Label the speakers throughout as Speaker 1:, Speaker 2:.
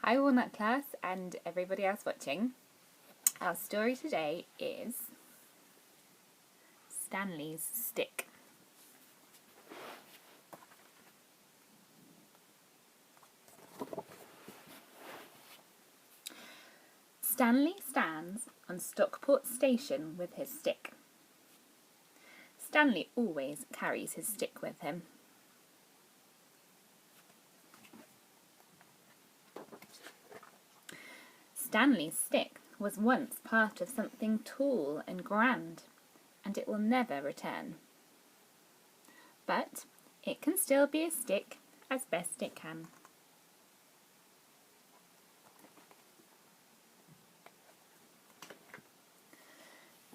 Speaker 1: Hi Walnut class and everybody else watching. Our story today is Stanley's stick. Stanley stands on Stockport station with his stick. Stanley always carries his stick with him. Stanley's stick was once part of something tall and grand, and it will never return. But it can still be a stick as best it can.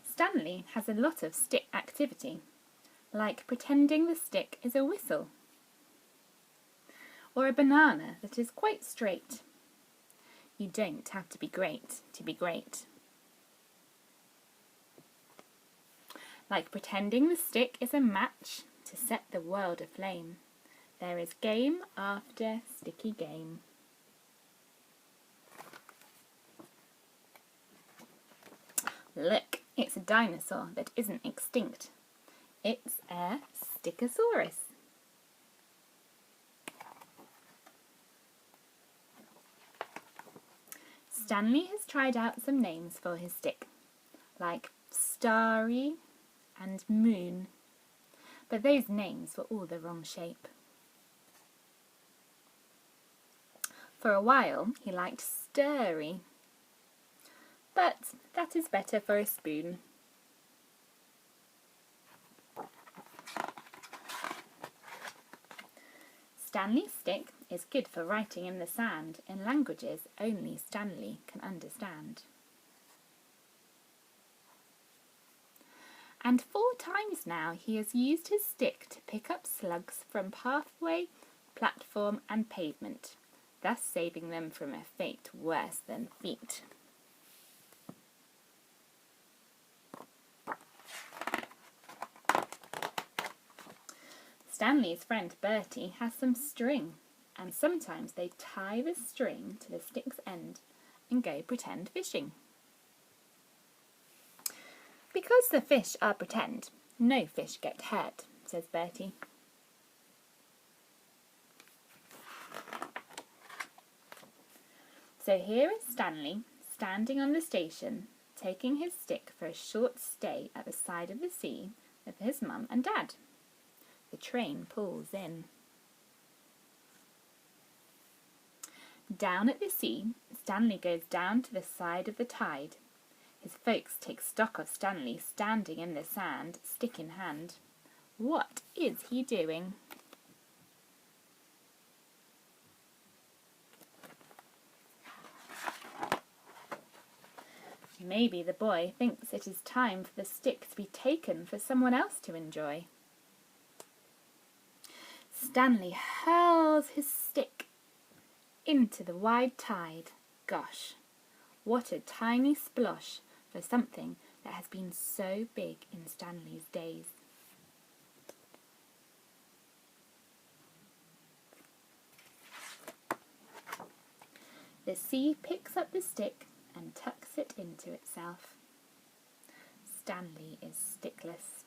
Speaker 1: Stanley has a lot of stick activity, like pretending the stick is a whistle, or a banana that is quite straight. You don't have to be great to be great. Like pretending the stick is a match to set the world aflame. There is game after sticky game. Look, it's a dinosaur that isn't extinct. It's a Stickosaurus. Stanley has tried out some names for his stick, like Starry and Moon, but those names were all the wrong shape. For a while he liked Stirry, but that is better for a spoon. Stanley's stick is good for writing in the sand in languages only Stanley can understand. And 4 times now he has used his stick to pick up slugs from pathway, platform and pavement, thus saving them from a fate worse than feet. Stanley's friend Bertie has some string, and sometimes they tie the string to the stick's end and go pretend fishing. Because the fish are pretend, no fish get hurt, says Bertie. So here is Stanley standing on the station, taking his stick for a short stay at the side of the sea with his mum and dad. The train pulls in. Down at the sea, Stanley goes down to the side of the tide. His folks take stock of Stanley standing in the sand, stick in hand. What is he doing? Maybe the boy thinks it is time for the stick to be taken for someone else to enjoy. Stanley hurls his stick into the wide tide. Gosh, what a tiny splosh for something that has been so big in Stanley's days. The sea picks up the stick and tucks it into itself. Stanley is stickless.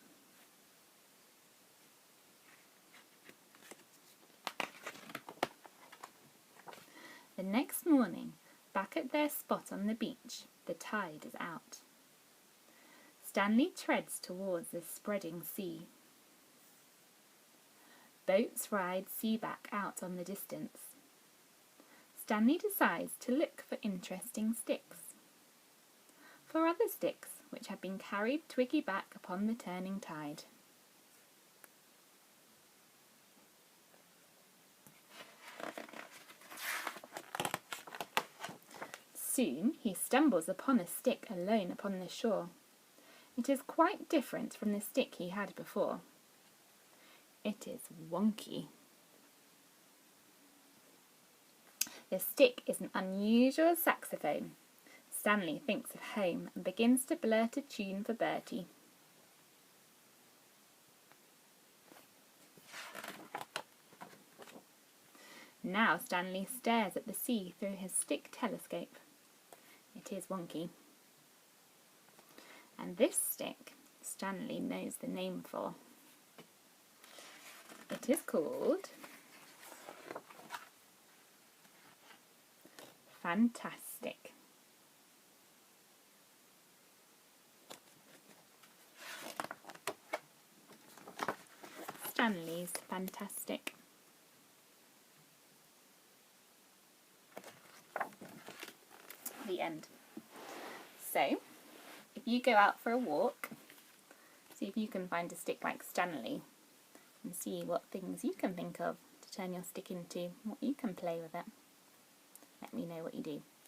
Speaker 1: The next morning, back at their spot on the beach, the tide is out. Stanley treads towards the spreading sea. Boats ride seaback out on the distance. Stanley decides to look for interesting sticks. For other sticks which have been carried twiggy back upon the turning tide. Soon he stumbles upon a stick alone upon the shore. It is quite different from the stick he had before. It is wonky. The stick is an unusual saxophone. Stanley thinks of home and begins to blurt a tune for Bertie. Now Stanley stares at the sea through his stick telescope. It is wonky. And this stick Stanley knows the name for. It is called Fantastic. Stanley's Fantastic. The end. So, if you go out for a walk, see if you can find a stick like Stanley and see what things you can think of to turn your stick into, what you can play with it. Let me know what you do.